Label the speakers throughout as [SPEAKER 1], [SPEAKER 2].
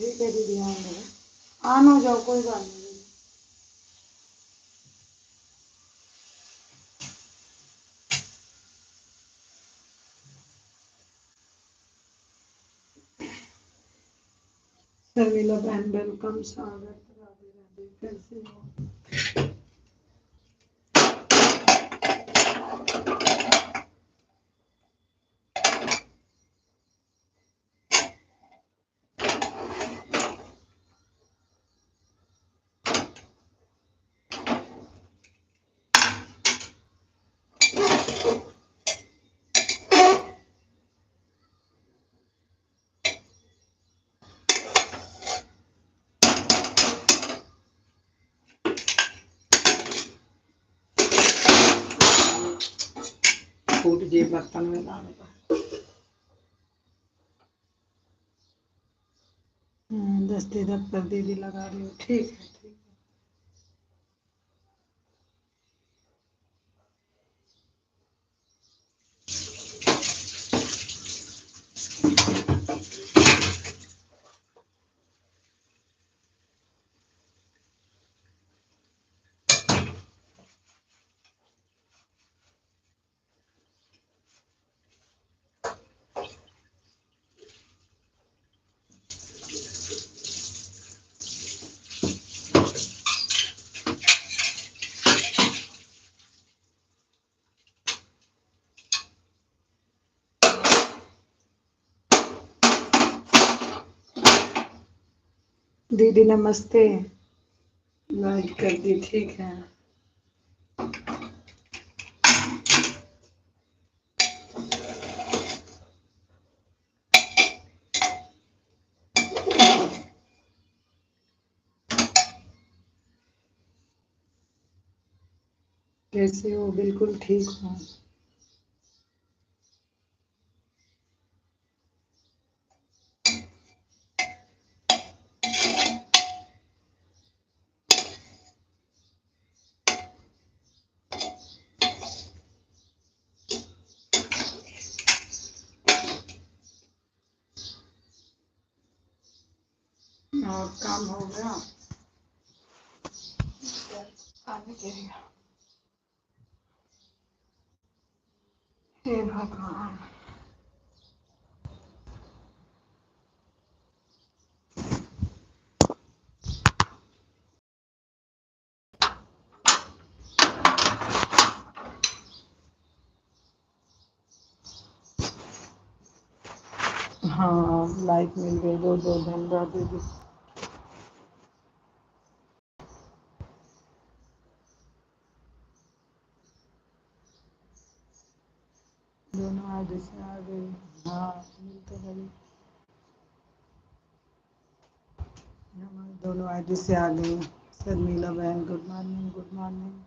[SPEAKER 1] ठीक है दीदी, आने दो, ऑन हो जाओ, कोई बात नहीं। शर्मिला बहन वेलकम, स्वागत, राधे राधे, कैसे हो? फूट जे बर्तन में डाल दो। दस्ती दफ्तर दीदी लगा रही हो, ठीक है ठीक है। दीदी नमस्ते, लाइक कर दी, ठीक है। कैसे हो? बिल्कुल ठीक हूँ। और काम हो गया? पानी गिरेगा, हे भगवान। हाँ लाइक मिल गई, दो दो धन्यवाद दीदी। दोनों आईडी से आ गई। हाँ मिल तो गई, हमारी दोनों आईडी से आ गई। शर्मिला बहन गुड मॉर्निंग, गुड मॉर्निंग।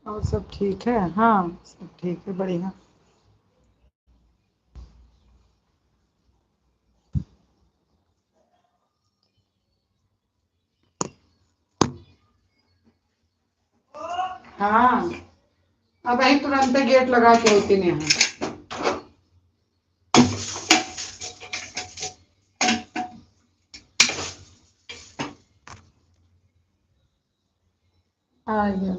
[SPEAKER 1] और सब ठीक है? हाँ सब ठीक है, बढ़िया। हाँ अब वही तुरंत गेट लगा के होती नहीं है। आ गया।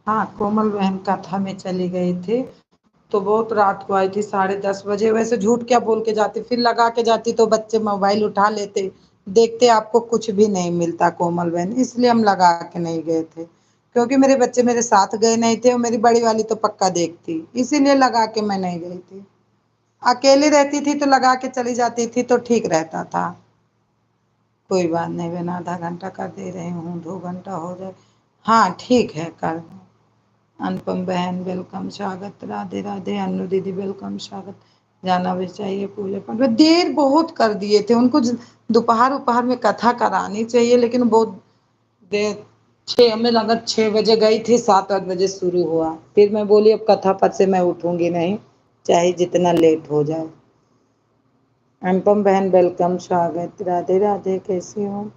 [SPEAKER 1] हाँ, कोमल बहन कथा में चली गई थी, तो बहुत रात को आई थी, 10:30 बजे। वैसे झूठ क्या बोल के जाती, फिर लगा के जाती तो बच्चे मोबाइल उठा लेते, देखते आपको कुछ भी नहीं मिलता कोमल बहन, इसलिए हम लगा के नहीं गए थे। क्योंकि मेरे बच्चे मेरे साथ गए नहीं थे और मेरी बड़ी वाली तो पक्का देखती, इसीलिए लगा के मैं नहीं गई थी। अकेली रहती थी तो लगा के चली जाती थी तो ठीक रहता था। कोई बात नहीं बहन, आधा घंटा कर दे रही हूँ, 2 घंटा हो जाए। हाँ ठीक है, कर दो। अनुपम बहन वेलकम, स्वागत, राधे राधे। अनु दीदी वेलकम, स्वागत। जाना भी चाहिए पूजा पाठ में, देर बहुत कर दिए थे उनको। दोपहर उपहर में कथा करानी चाहिए, लेकिन बहुत देर। छः, हमें लगा 6 बजे गई थी, 7-8 बजे शुरू हुआ। फिर मैं बोली अब कथा पद से मैं उठूंगी नहीं, चाहे जितना लेट हो जाए। अनुपम बहन वेलकम, स्वागत, राधे राधे। कैसी हो?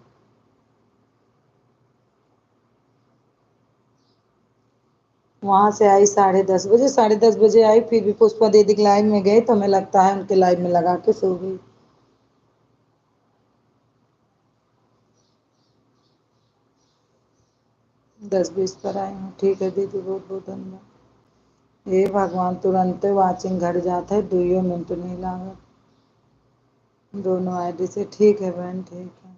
[SPEAKER 1] वहां से आई 10:30 बजे, 10:30 बजे आई, फिर भी पुष्पा दीदी के लाइन में गई तो हमें लगता है उनके लाइन में लगा के सो गई। 10:20 पर आई हूँ, ठीक है दीदी, बहुत बहुत धन्यवाद। हे भगवान, तुरंत वाचिंग घट जाता है, 2 मिनट नहीं लागत। दोनों आईडी से, ठीक है बहन, ठीक है।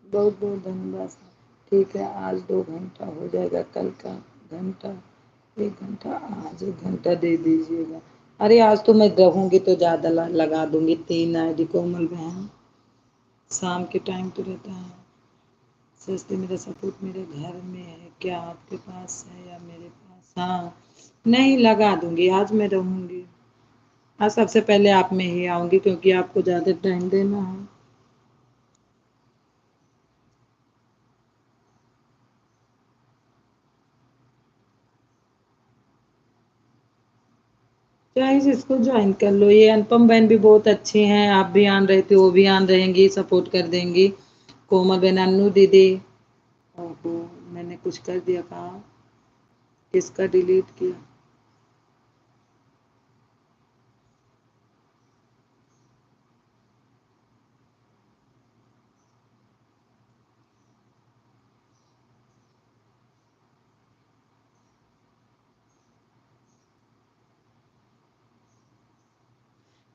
[SPEAKER 1] बहुत बहुत धन्यवाद। ठीक है, आज 2 घंटा हो जाएगा, कल का घंटा, 1 घंटा, आज 1 घंटा दे दीजिएगा। अरे आज तो मैं रहूंगी तो ज्यादा लगा दूंगी, 3 आईडी कोमल बहन। शाम के टाइम तो रहता है। सस्ते, मेरा सपोर्ट मेरे घर में है, क्या आपके पास है या मेरे पास? हाँ, नहीं लगा दूंगी, आज मैं रहूंगी। आज सबसे पहले आप में ही आऊंगी, क्योंकि आपको ज्यादा टाइम देना है। चाहे जिसको ज्वाइन कर लो, ये अनुपम बहन भी बहुत अच्छी हैं, आप भी आन रहे थे, वो भी आन रहेंगी, सपोर्ट कर देंगी। कोमल बहन, अन्नू दीदी। ओहो, मैंने कुछ कर दिया, कहा किसका डिलीट किया?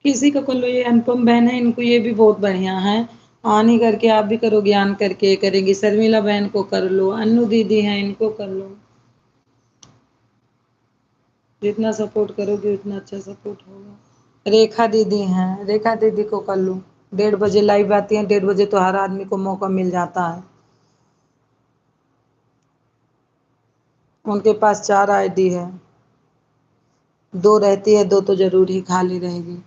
[SPEAKER 1] 'किसी का कर लो', ये अनुपम बहन है, इनको ये भी बहुत बढ़िया है। ऑन ही करके आप भी करो, ज्ञान करके करेंगी। शर्मिला बहन को कर लो, अन्नू दीदी हैं, इनको कर लो। जितना सपोर्ट करोगे उतना अच्छा सपोर्ट होगा। रेखा दीदी हैं, रेखा दीदी को कर लो। 1:30 बजे लाइव आती हैं, 1:30 बजे तो हर आदमी को मौका मिल जाता है। उनके पास 4 आईडी है, 2 रहती है, 2 तो जरूर ही खाली रहेगी।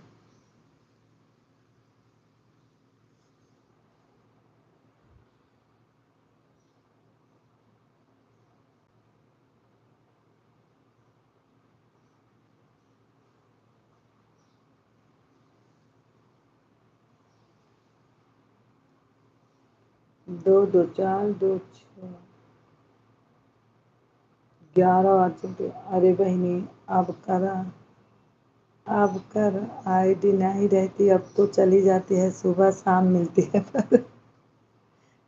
[SPEAKER 1] दो, दो, 4, 2, 6, 11 आ चुके। अरे बहनी, अब करा, अब कर। आईडी नहीं रहती, अब तो चली जाती है, सुबह शाम मिलती है पर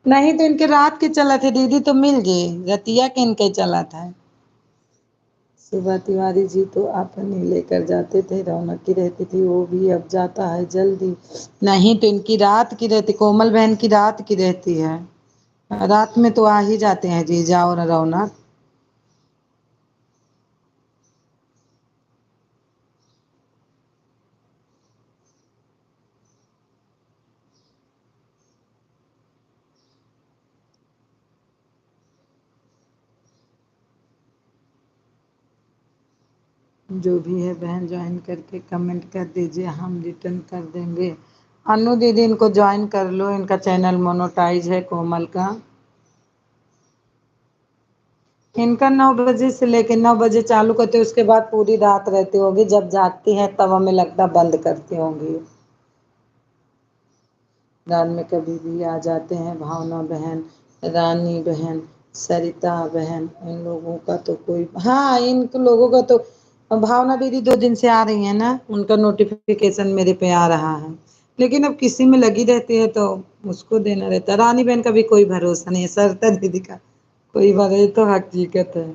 [SPEAKER 1] नहीं तो इनके रात के चला थे दीदी, तो मिल गए, रतिया के इनके चला था। सुबह तिवारी जी तो अपने लेकर जाते थे, रौनक की रहती थी, वो भी अब जाता है जल्दी। नहीं तो इनकी रात की रहती, कोमल बहन की रात की रहती है। रात में तो आ ही जाते हैं जीजा और रौनक। जो भी है बहन, ज्वाइन करके कमेंट कर दीजिए, हम रिटर्न कर देंगे। अनु दीदी, इनको ज्वाइन कर लो, इनका चैनल मोनोटाइज है कोमल का। इनका 9 बजे से लेकर 9 बजे चालू करते, उसके बाद पूरी रात रहती होगी, जब जागती है तब हमें लगता बंद करती होंगी। रात में कभी भी आ जाते हैं, भावना बहन, रानी बहन, सरिता बहन, इन लोगों का तो कोई, हाँ इन लोगों का तो, भावना दीदी 2 दिन से आ रही है ना, उनका नोटिफिकेशन मेरे पे आ रहा है, लेकिन अब किसी में लगी रहती है तो उसको देना रहता है। रानी बहन का भी कोई भरोसा नहीं है, सरिता दीदी का कोई भरोसा, ये तो हकीकत है।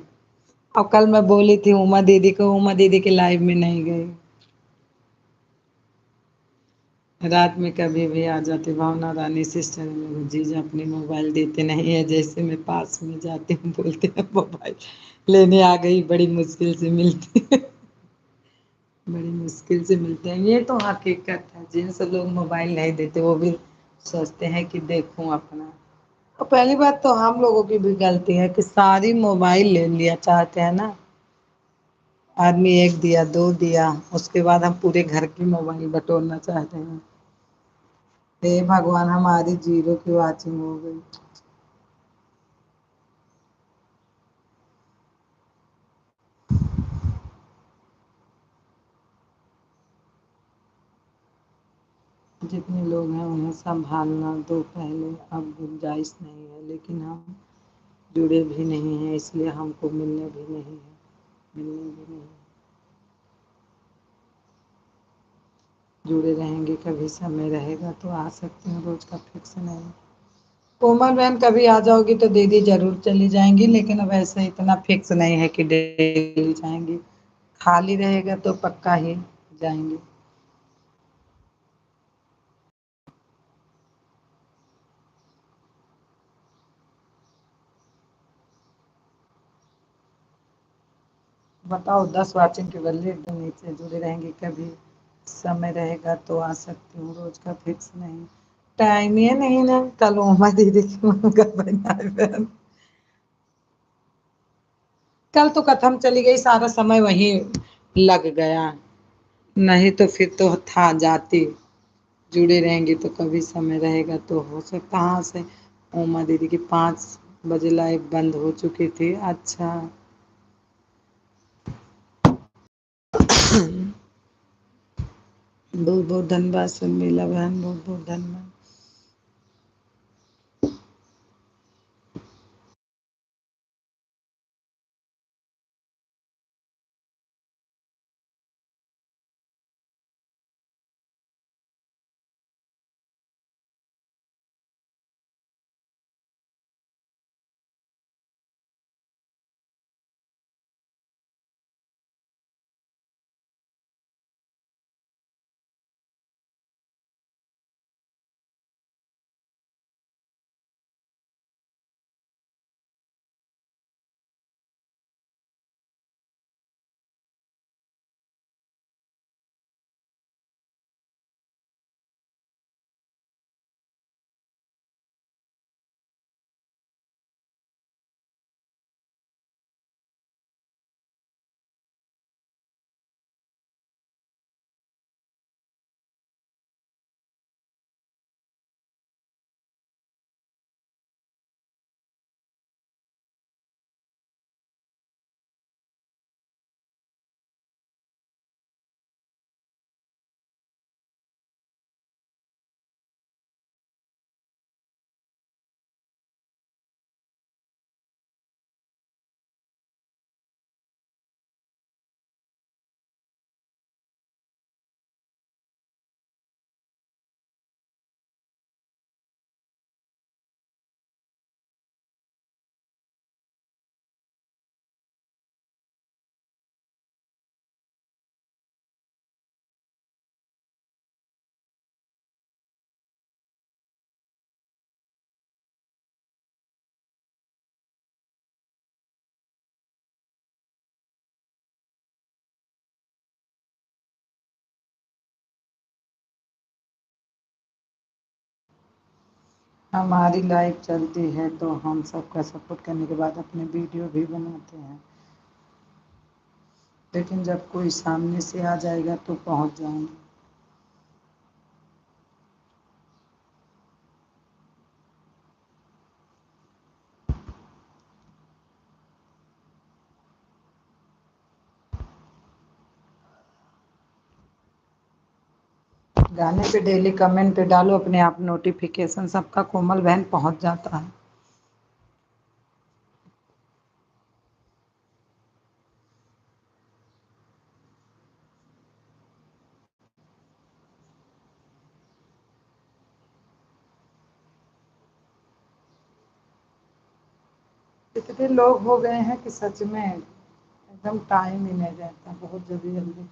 [SPEAKER 1] अब कल मैं बोली थी उमा दीदी को, उमा दीदी के लाइव में नहीं गई। रात में कभी भी आ जाती भावना रानी सिस्टर, मेरे जीजा अपनी मोबाइल देते नहीं है, जैसे मैं पास में जाती हूँ बोलते हैं मोबाइल लेने आ गई, बड़ी मुश्किल से मिलती है, बड़ी मुश्किल से मिलते हैं, ये तो हकीकत है। जिनसे लोग मोबाइल नहीं देते वो भी सोचते हैं कि देखूं अपना। और पहली बात तो हम लोगों की भी गलती है कि सारी मोबाइल ले लिया चाहते हैं ना, आदमी एक दिया दो दिया, उसके बाद हम पूरे घर की मोबाइल बटोरना चाहते हैं। हे भगवान, हमारी जीरो की वॉचिंग हो गई। जितने लोग हैं उन्हें संभालना दो पहले, अब गुंजाइश नहीं है, लेकिन हम जुड़े भी नहीं हैं, इसलिए हमको मिलने भी नहीं है, मिलने भी नहीं। जुड़े रहेंगे, कभी समय रहेगा तो आ सकते हैं, रोज का फिक्स नहीं। कोमल बहन कभी आ जाओगी तो दीदी जरूर चली जाएंगी, लेकिन अब ऐसे इतना फिक्स नहीं है कि डेली जाएंगी, खाली रहेगा तो पक्का ही जाएंगे। बताओ 10 वाचिंग के बदले एकदम नीचे, जुड़े रहेंगे, कभी समय रहेगा तो आ सकती हूँ, रोज का फिक्स नहीं। टाइम ही नहीं ना, कल उमा दीदी की मंगल बनाए बहन, कल तो कथम चली गई, सारा समय वहीं लग गया, नहीं तो फिर तो था जाती। जुड़े रहेंगे तो कभी समय रहेगा तो हो सकता, कहाँ से उमा दीदी की 5 बजे लाइव बंद हो चुकी थी। अच्छा, बहुत बहुत धन्यवाद शर्मिला बहन, बहुत बहुत धन्यवाद। हमारी लाइफ चलती है तो हम सबका सपोर्ट करने के बाद अपने वीडियो भी बनाते हैं, लेकिन जब कोई सामने से आ जाएगा तो पहुंच जाएंगे। जाने पे डेली कमेंट पे डालो, अपने आप नोटिफिकेशन सबका कोमल बहन पहुंच जाता है। इतने लोग हो गए हैं कि सच में एकदम टाइम ही नहीं रहता, बहुत जल्दी जल्दी।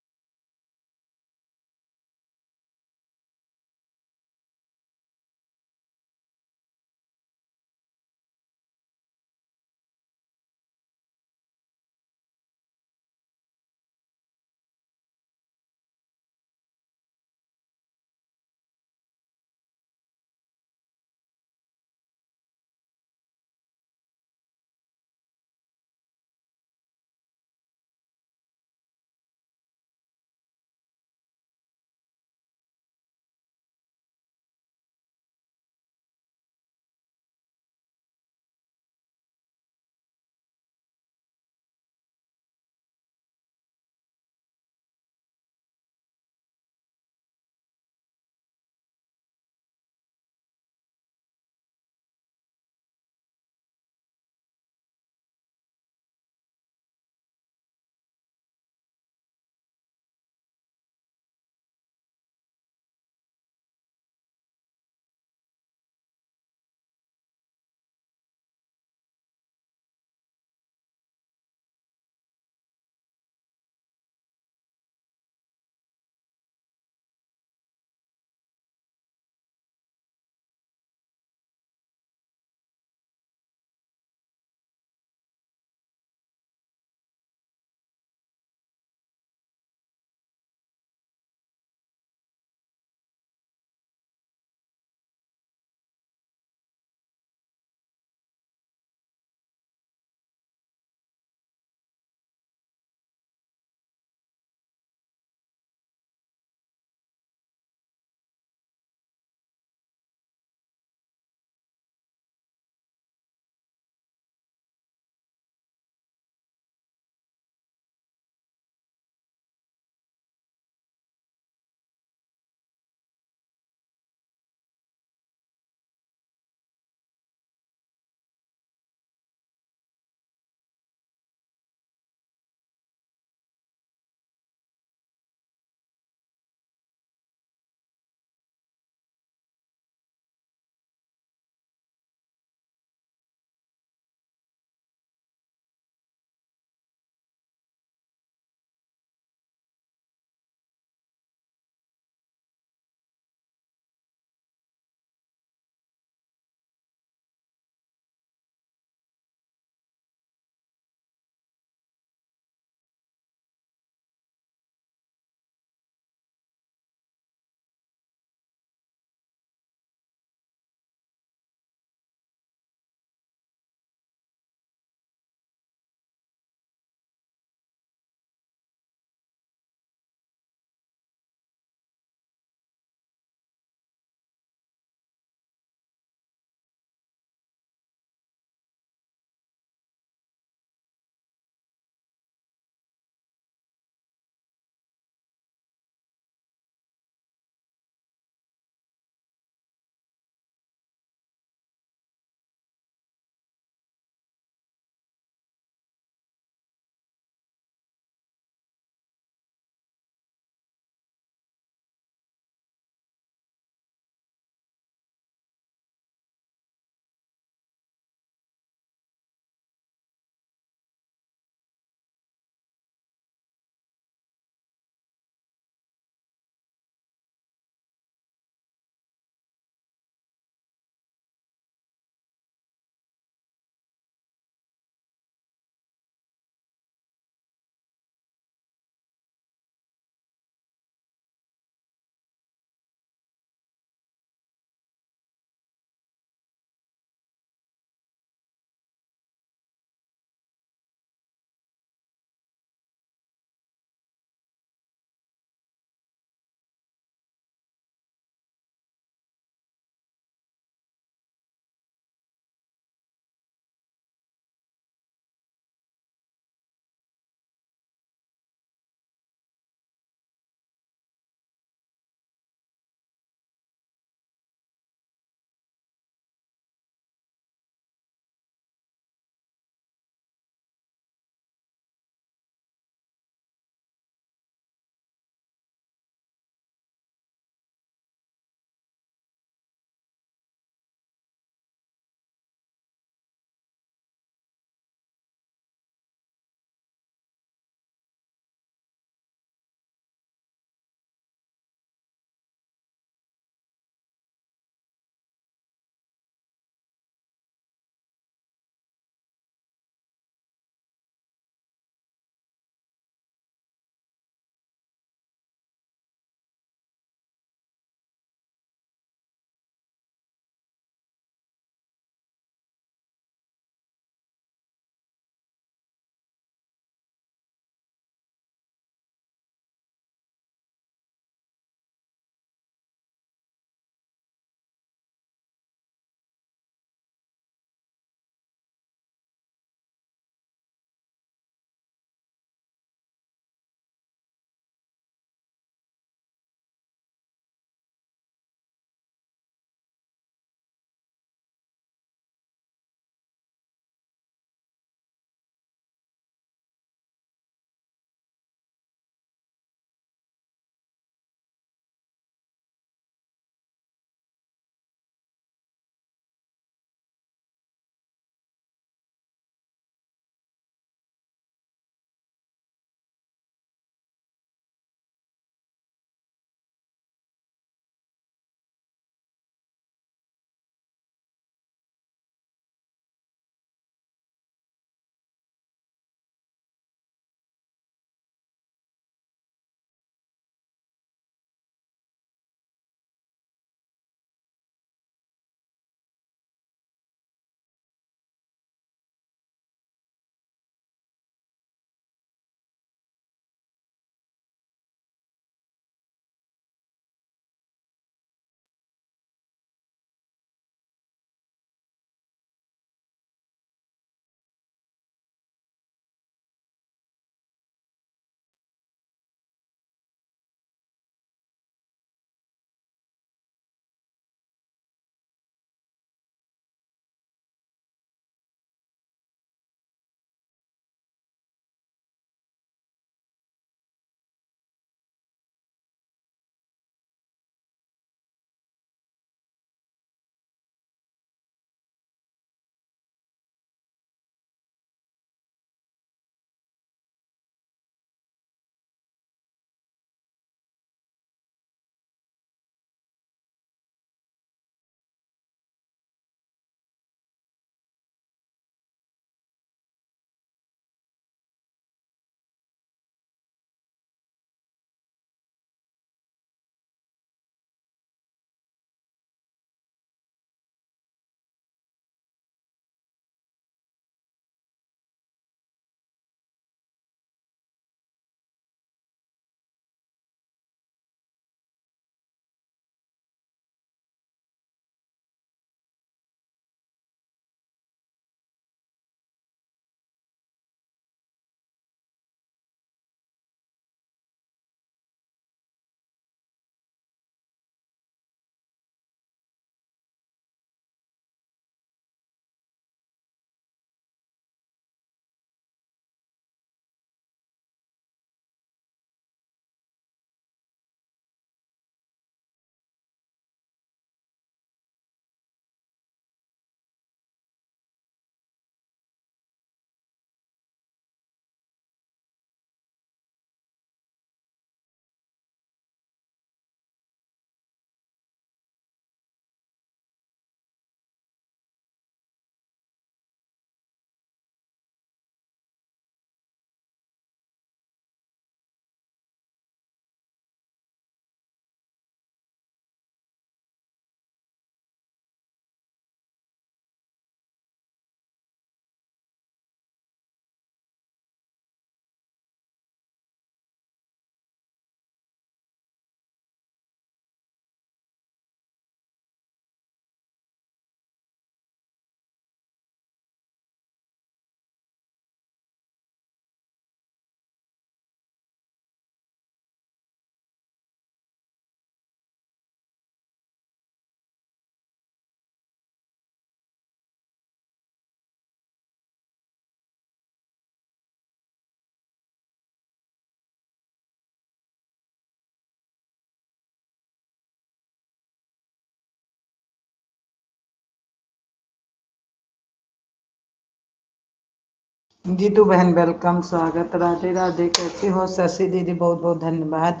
[SPEAKER 1] जीतू बहन वेलकम, स्वागत, राधे राधे, कैसी हो शशि दीदी? बहुत बहुत धन्यवाद।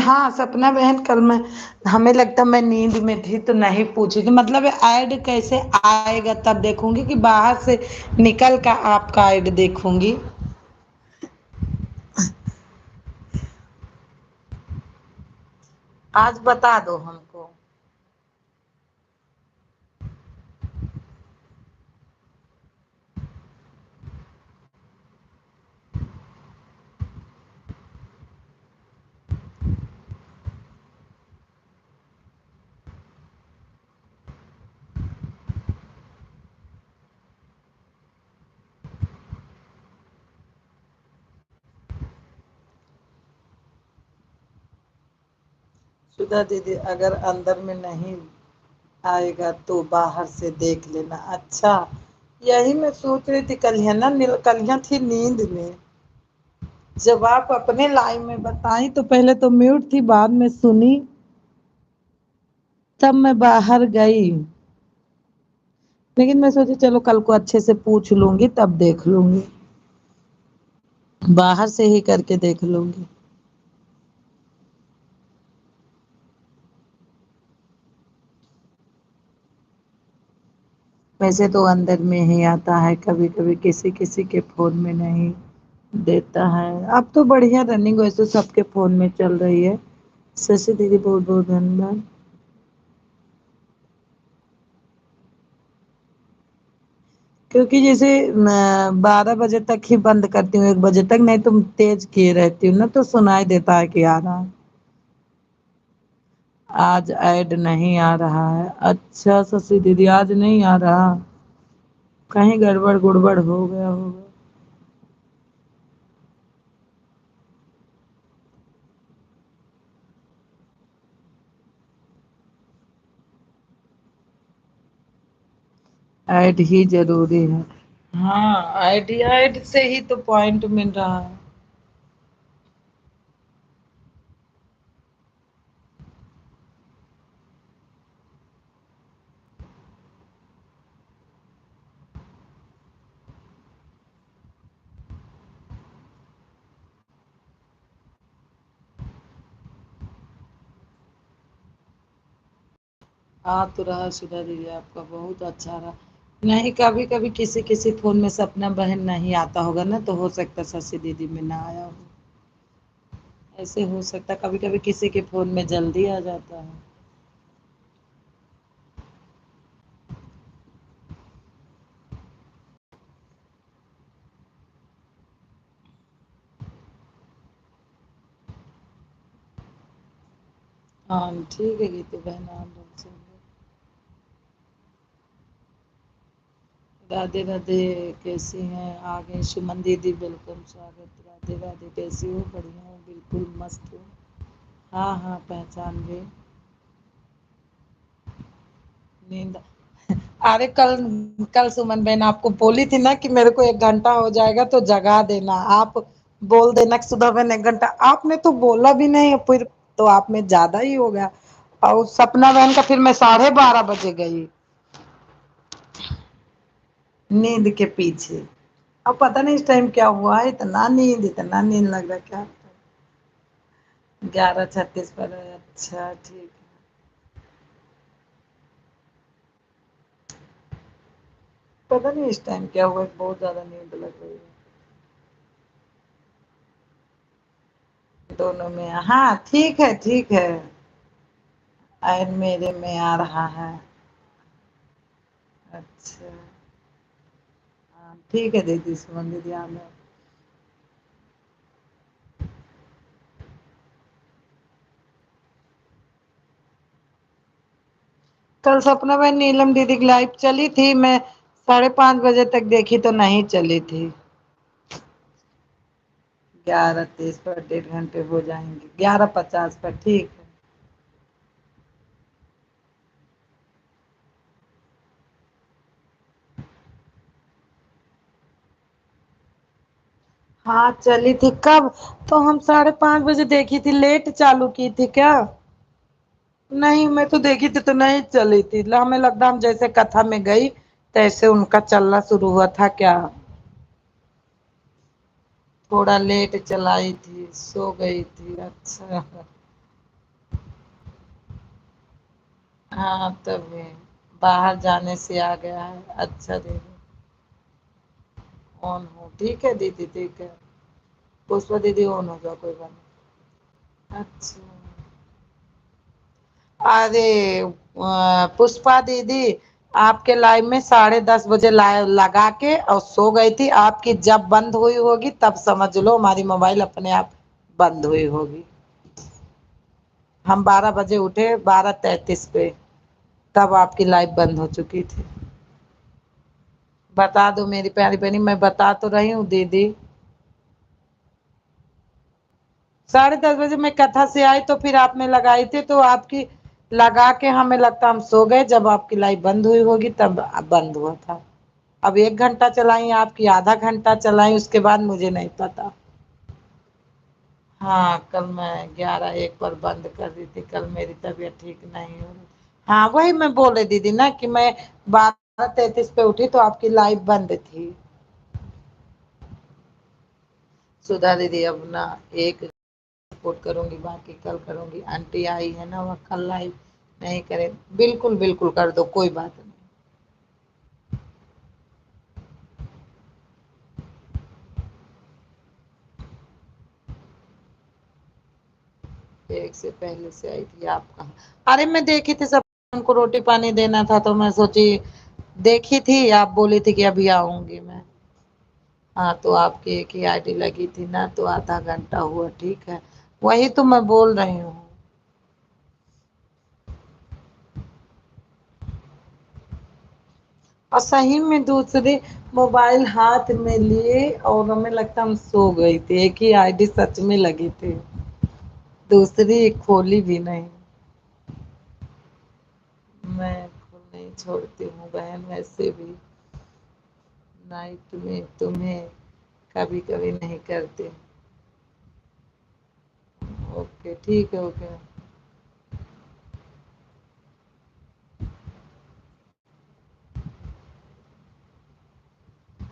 [SPEAKER 1] हाँ सपना बहन, कल मैं, हमें लगता मैं नींद में थी तो नहीं पूछी थी। मतलब ऐड कैसे आएगा तब देखूंगी कि बाहर से निकल कर आपका ऐड देखूंगी। आज बता दो हमको। सुधा दीदी, अगर अंदर में नहीं आएगा तो बाहर से देख लेना। अच्छा, यही मैं सोच रही थी। कलिया ना, कलिया थी नींद में। जब आप अपने लाइव में बताई तो पहले तो म्यूट थी, बाद में सुनी, तब मैं बाहर गई। लेकिन मैं सोची चलो कल को अच्छे से पूछ लूंगी तब देख लूंगी, बाहर से ही करके देख लूंगी। वैसे तो अंदर में ही आता है, कभी कभी किसी किसी के फोन में नहीं देता है। अब तो बढ़िया रनिंग वैसे सबके फोन में चल रही है। शशि दीदी बहुत बहुत धन्यवाद। क्योंकि जैसे 12 बजे तक ही बंद करती हूँ, 1 बजे तक, नहीं तुम तेज किए रहती हूँ ना तो सुनाई देता है कि आ रहा है। आज ऐड नहीं आ रहा है। अच्छा शशि दीदी, आज नहीं आ रहा, कहीं गड़बड़ गुड़बड़ हो गया होगा। ऐड ही जरूरी है। हाँ, ऐड ऐड से ही तो पॉइंट मिल रहा है। आ तो रहा सुधा दीदी, आपका बहुत अच्छा रहा। नहीं, कभी कभी किसी किसी फोन में सपना बहन नहीं आता होगा ना, तो हो सकता शशि दीदी में ना आया हो। ऐसे हो सकता, कभी कभी किसी के फोन में जल्दी आ जाता है। हाँ ठीक है गीतू बहन, आप लोग से। राधे राधे, कैसी हैं? आ गई सुमन दीदी, वेलकम, स्वागत, राधे राधे, कैसी हो? बढ़िया हो, बिल्कुल मस्त हो। हाँ हाँ, पहचान गई। नींद, अरे कल, कल सुमन बहन आपको बोली थी ना कि मेरे को 1 घंटा हो जाएगा तो जगा देना। आप बोल देना कि सुबह बहन 1 घंटा, आपने तो बोला भी नहीं फिर, तो आप में ज्यादा ही हो गया। और सपना बहन का फिर मैं 12:30 बजे गई नींद के पीछे। अब पता नहीं इस टाइम क्या हुआ है, इतना नींद लग रहा है क्या। 11:36 पर है, अच्छा ठीक है। पता नहीं इस टाइम क्या हुआ, बहुत ज्यादा नींद लग रही है। दोनों में, हाँ ठीक है ठीक है। और मेरे में आ रहा है। अच्छा, हाँ ठीक है दीदी, सुमन दीदी आ गए। कल सपना भाई नीलम दीदी की लाइव चली थी, मैं 5:30 बजे तक देखी तो नहीं चली थी। 11:30 पर 1.5 घंटे हो जाएंगे, 11:50 पर, ठीक है। हाँ चली थी कब? तो हम 5:30 बजे देखी थी, लेट चालू की थी क्या? नहीं, मैं तो देखी थी तो नहीं चली थी, हमें लगता हम जैसे कथा में गई तैसे उनका चलना शुरू हुआ था क्या। थोड़ा लेट चलाई थी, सो गई थी। अच्छा। हाँ तभी बाहर जाने से आ गया है। अच्छा दीदी। ऑन हो, ठीक है दीदी, ठीक है। पुष्पा दीदी ऑन हो जाओ, कोई बात नहीं। अच्छा। अरे पुष्पा दीदी, आपके लाइव में 10:30 बजे लाइव लगा के और सो गई थी। आपकी जब बंद हुई होगी तब समझ लो हमारी मोबाइल अपने आप बंद हुई होगी। हम 12 बजे उठे, 12:33 पे, तब आपकी लाइव बंद हो चुकी थी। बता दो मेरी प्यारी बहनी, मैं बता तो रही हूँ दीदी। 10:30 बजे मैं कथा से आई तो फिर आपने लगाई थी, तो आपकी लगा के हमें लगता हम सो गए, जब आपकी लाइव बंद हुई होगी तब बंद हुआ था। अब 1 घंटा चलाई आपकी, आधा घंटा चलाई, उसके बाद मुझे नहीं पता। हाँ कल मैं 11-1 पर बंद कर दी थी, कल मेरी तबीयत ठीक नहीं हो रही। हाँ वही मैं बोले दीदी ना कि मैं 12:33 पे उठी तो आपकी लाइव बंद थी। सुधा दीदी अब ना एक सपोर्ट करूंगी, बाकी कल करूंगी। आंटी आई है ना, वह कल लाइव नहीं करे। बिल्कुल बिल्कुल कर दो, कोई बात नहीं। एक से पहले से आई थी आप कहाँ? अरे मैं देखी थी सब, उनको रोटी पानी देना था तो मैं सोची, देखी थी आप बोली थी कि अभी आऊंगी मैं। हाँ तो आपकी एक ही आईडी लगी थी ना, तो आधा घंटा हुआ, ठीक है। वही तो मैं बोल रही हूँ। और सही में दूसरे मोबाइल हाथ में लिए और हमें लगता हम सो गई थी, एक ही आईडी सच में लगी थी, दूसरी खोली भी नहीं। मैं खुद नहीं छोड़ती हूँ बहन, वैसे भी नाइट में तुम्हें कभी कभी नहीं करते। ओके ठीक है, ओके।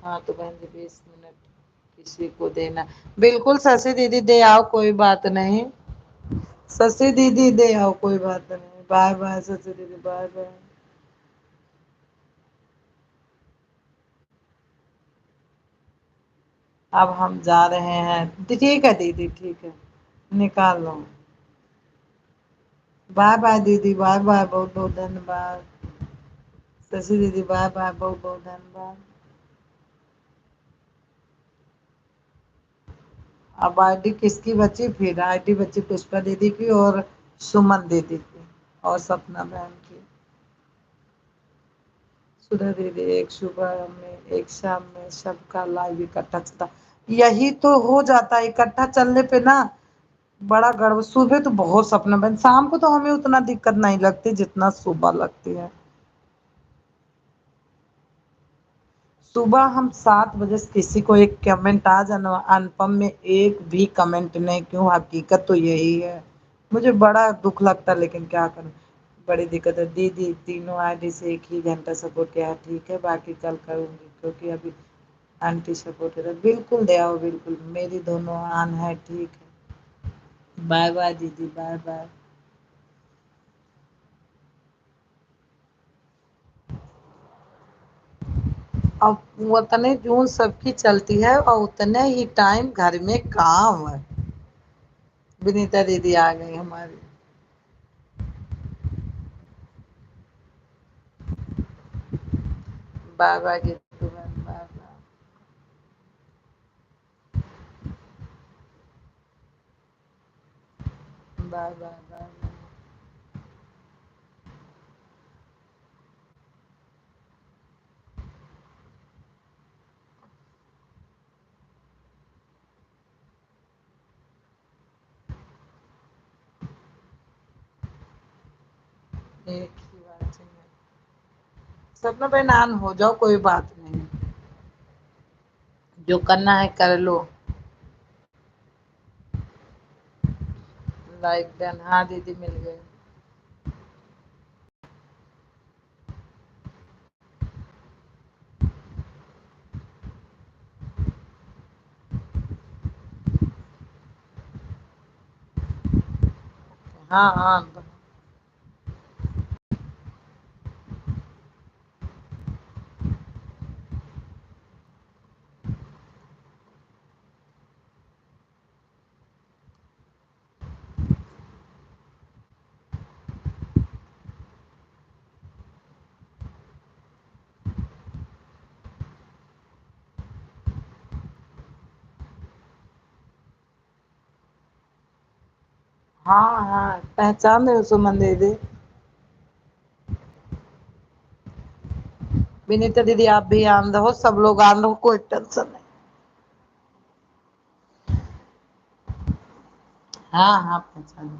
[SPEAKER 1] हाँ तो बहन जी 20 मिनट किसी को देना। बिल्कुल शशि दीदी दे आओ, कोई बात नहीं। शशि दीदी दे आओ, कोई बात नहीं। बाय बाय शशि दीदी, बाय बाय। अब हम जा रहे हैं, ठीक है दीदी, ठीक है। निकाल लो। बाय बाय दीदी, बाय बाय, बहुत बहुत धन्यवाद। शशि दीदी बाय बाय, बहुत बहुत धन्यवाद। अब आईडी किसकी बची? फिर आईडी बची पुष्पा दीदी की और सुमन दीदी की और सपना बहन की। सुधा दीदी एक सुबह में एक शाम में सबका लाइव इकट्ठा चलता। यही तो हो जाता है इकट्ठा चलने पे ना, बड़ा गड़बड़। सुबह तो बहुत सपना बहन, शाम को तो हमें उतना दिक्कत नहीं लगती जितना सुबह लगती है। सुबह हम 7 बजे से किसी को एक कमेंट आ जाना, अनुपम में एक भी कमेंट नहीं, क्यों? हकीकत तो यही है। मुझे बड़ा दुख लगता है, लेकिन क्या करूं, बड़ी दिक्कत है। दीदी तीनों आईडी से एक ही घंटा सपोर्ट किया है, ठीक है, बाकी कल करूंगी, क्योंकि अभी आंटी सपोर्ट है। बिल्कुल दे आओ, बिल्कुल मेरी दोनों आन है, ठीक है। बाय बाय दीदी, बाय बाय। अब उतने जून सबकी चलती है और उतने ही टाइम घर में काम है। विनीता दीदी आ गई हमारी। बाय बाय गीतू बहन, bye bye. Bye bye bye bye. एक ही बात चाहिए। सपना बहन ऑन हो जाओ, कोई बात नहीं, जो करना है कर लो। लाइक डन, हाँ दीदी मिल गए। हाँ हाँ। हाँ हाँ, पहचान रहे हो सुमन दीदी? विनीता दीदी आप भी आन रहो, सब लोग आन रहो, कोई टेंशन नहीं। हाँ हाँ पहचान।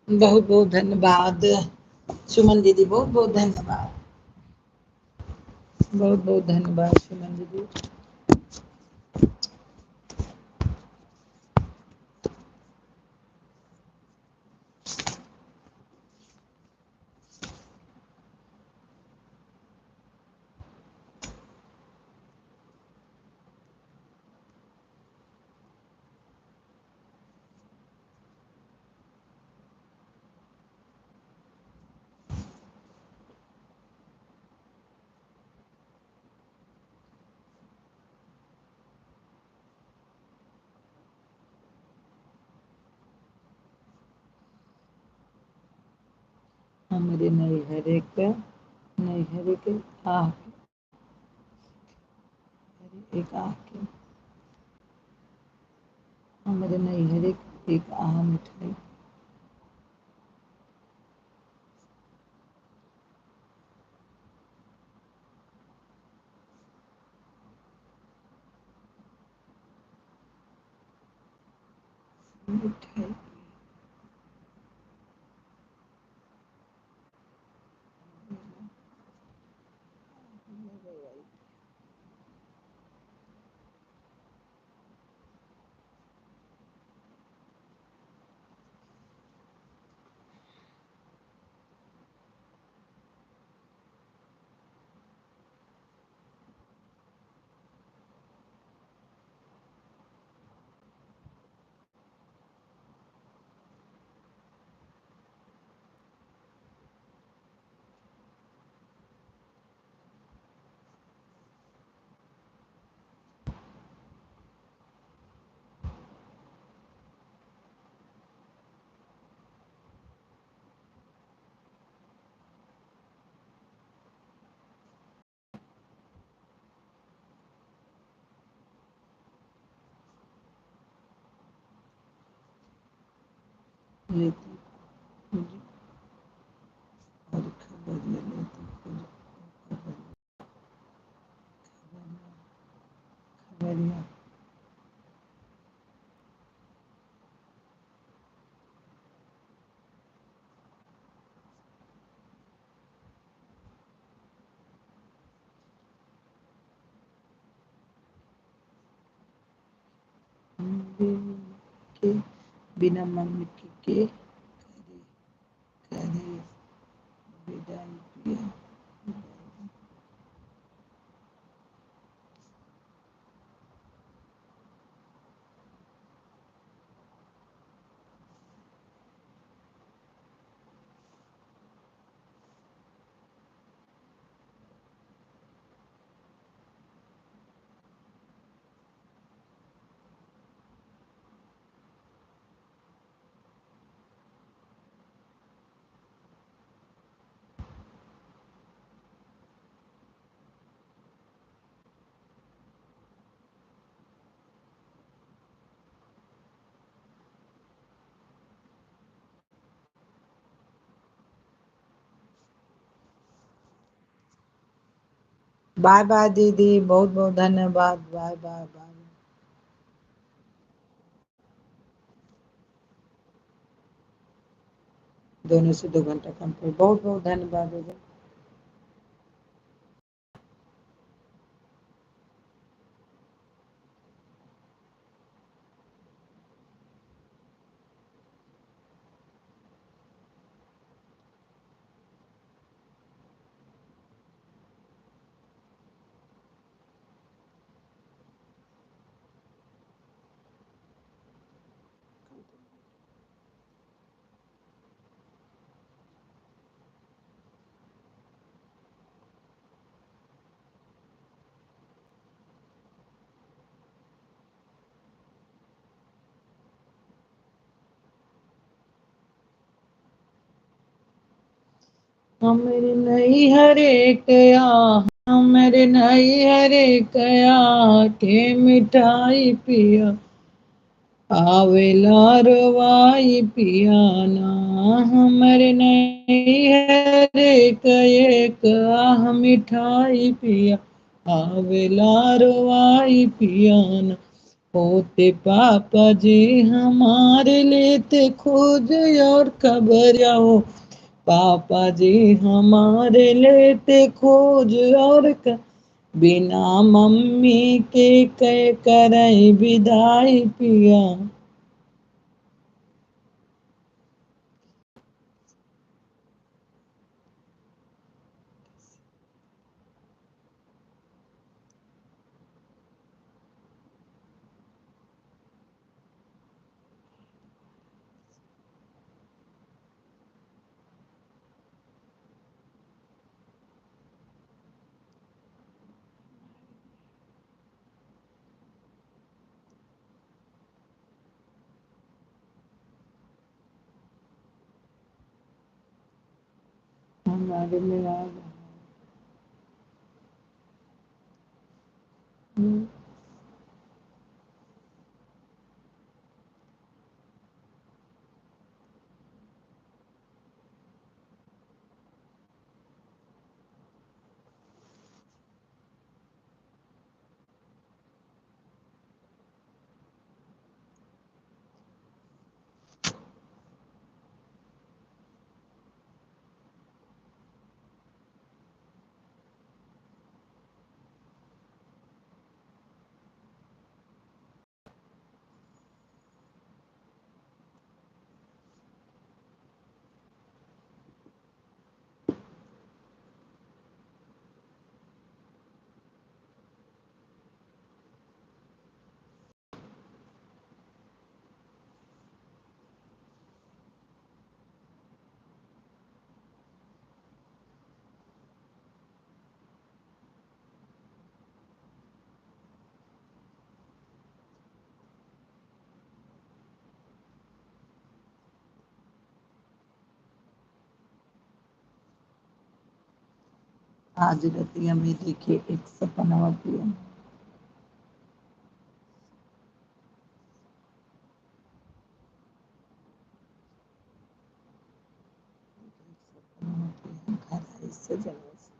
[SPEAKER 1] बहुत बहुत धन्यवाद सुमन दीदी, बहुत बहुत धन्यवाद, बहुत बहुत धन्यवाद सुमन दीदी। हमरे नैहरे के नैहरे के आह एक आह के हमरे नैहरे के एक आह मिठाई। मिठाई लेती खुद और खबरिया लेती खुद खबरिया के बिना मन के करे करे विदाई पिया। बाय बाय दीदी, बहुत बहुत धन्यवाद, बाय बाय बाय। दोनों से 2 घंटा कंप्लीट, बहुत बहुत धन्यवाद दीदी। हमरे नैहरे कया हमरे नैहरे कया के मिठाई पिया आवेला रोवाई पियाना। हमरे नैहरे कये का मिठाई पिया आवेला रोवाई पियाना। होते पापा जी हमारे लेते खोज और खबर आओ, पापा जी हमारे लेते खोज और बिना मम्मी के कह करई विदाई पिया। हमारे में आ गए। आज रतिया में देखिए एक सपना पिया। घर से जगह से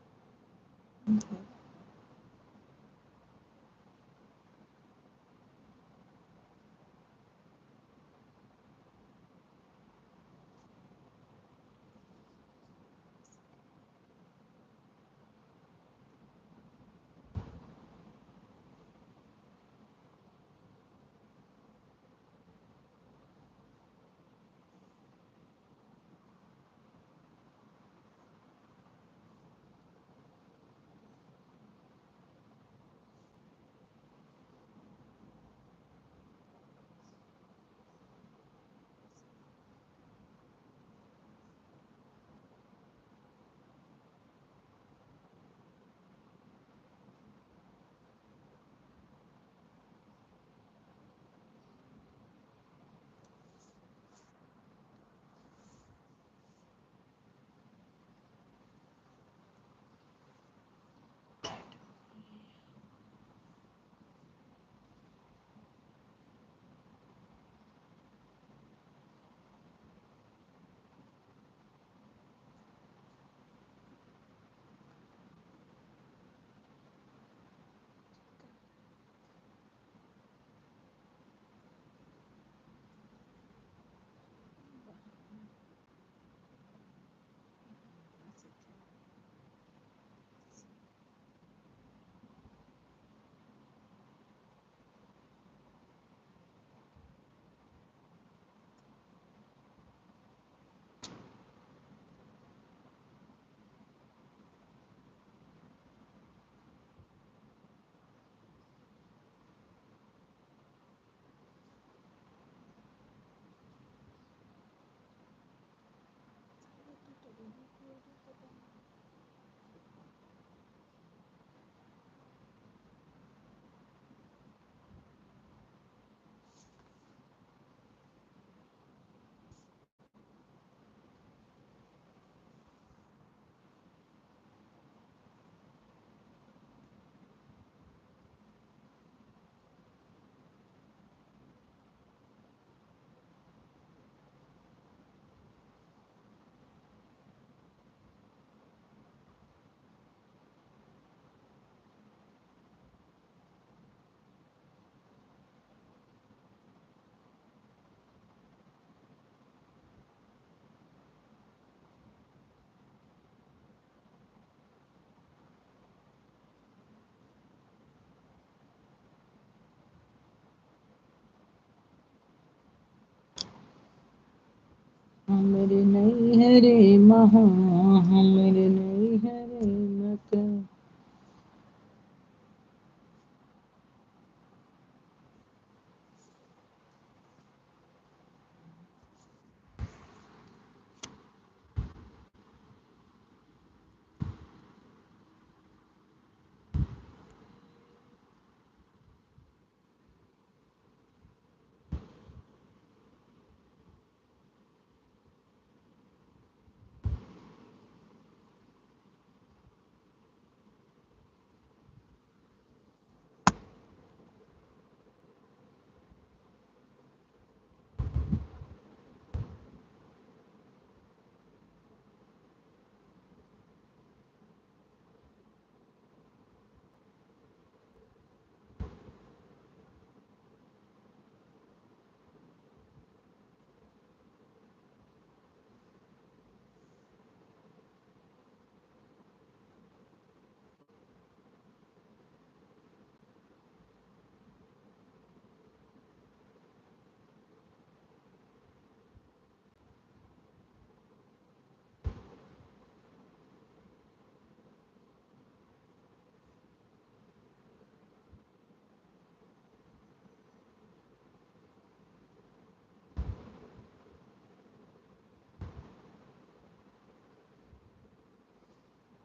[SPEAKER 1] हमरे नैहरे महा, हमरे नैहरे मत।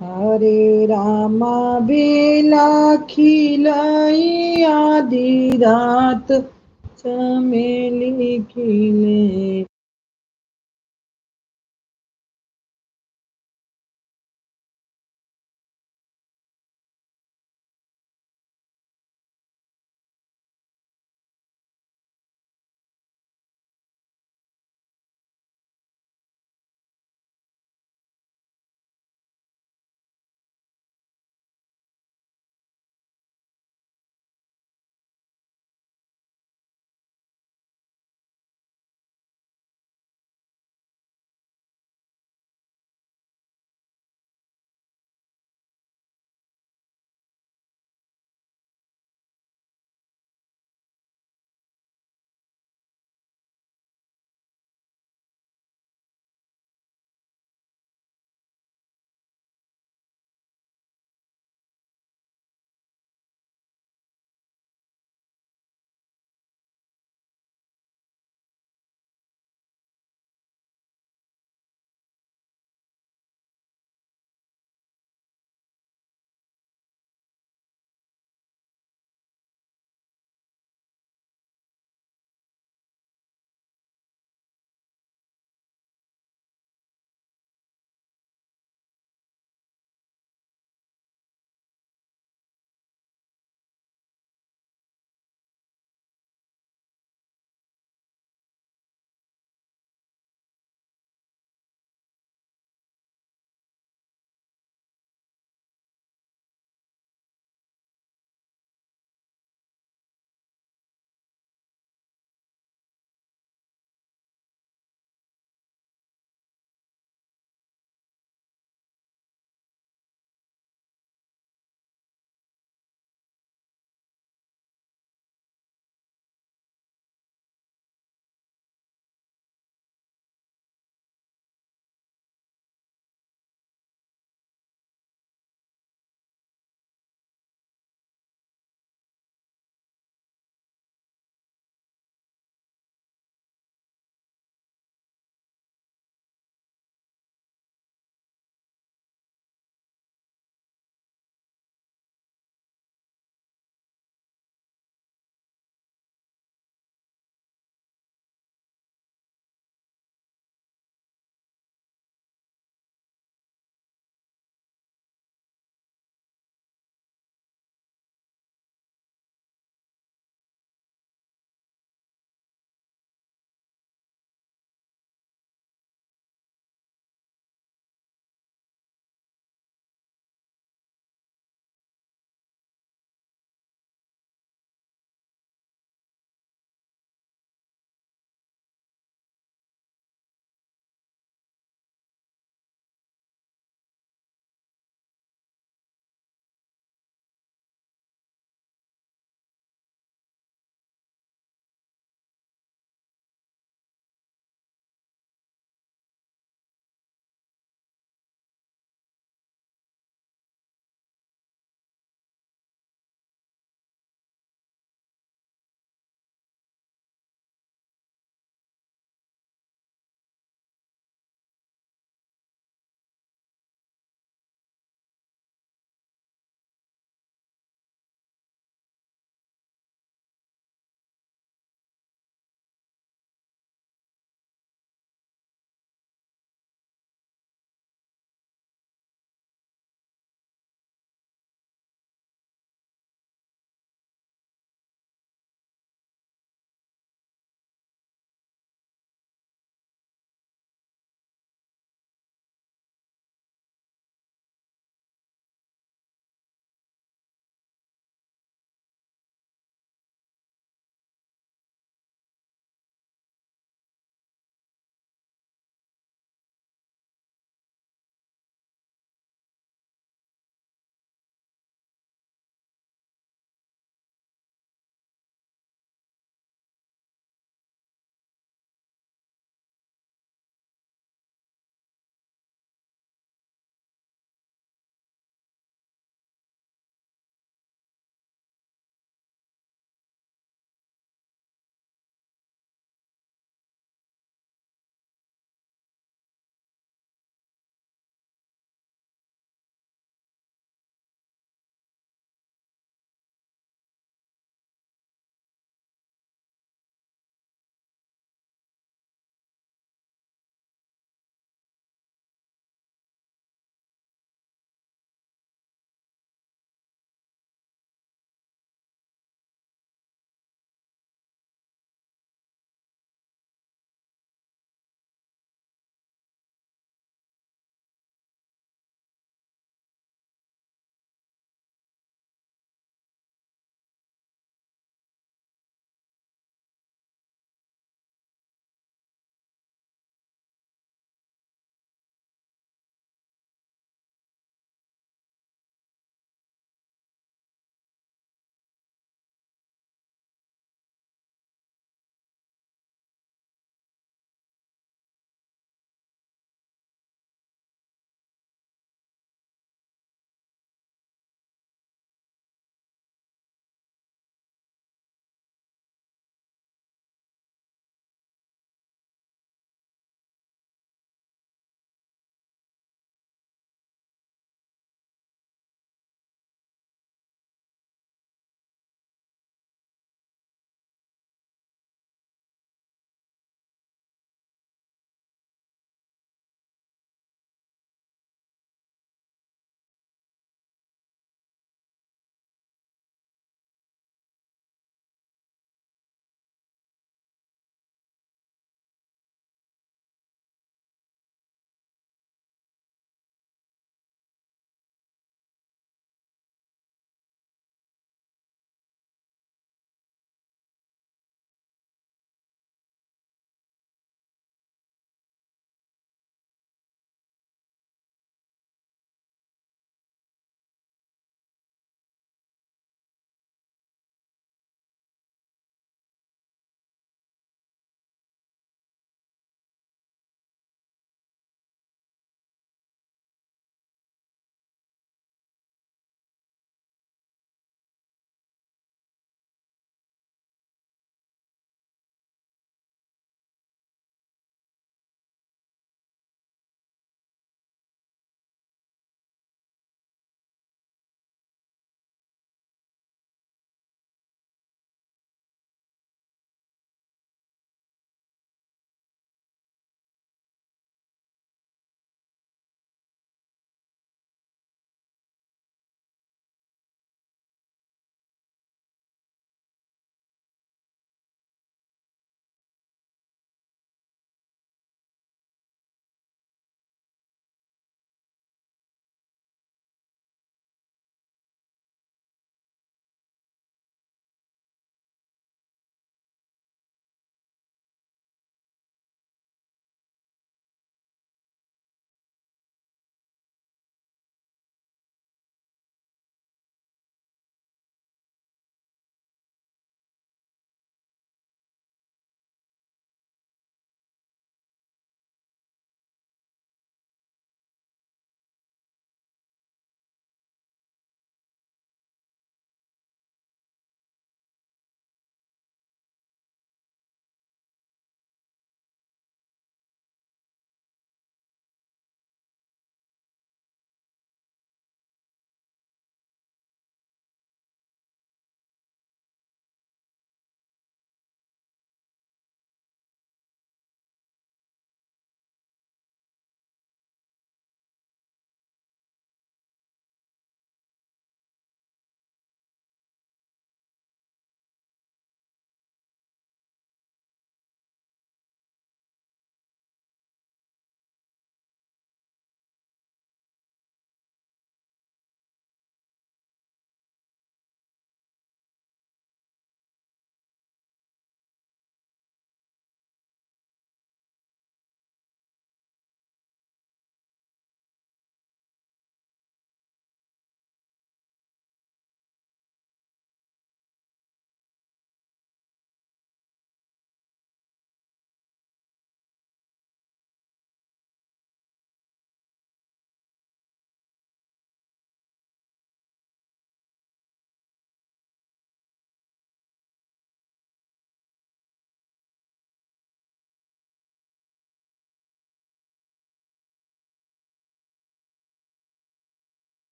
[SPEAKER 1] हरे रामा बेला खिलाई आधी रात, चमेली खिले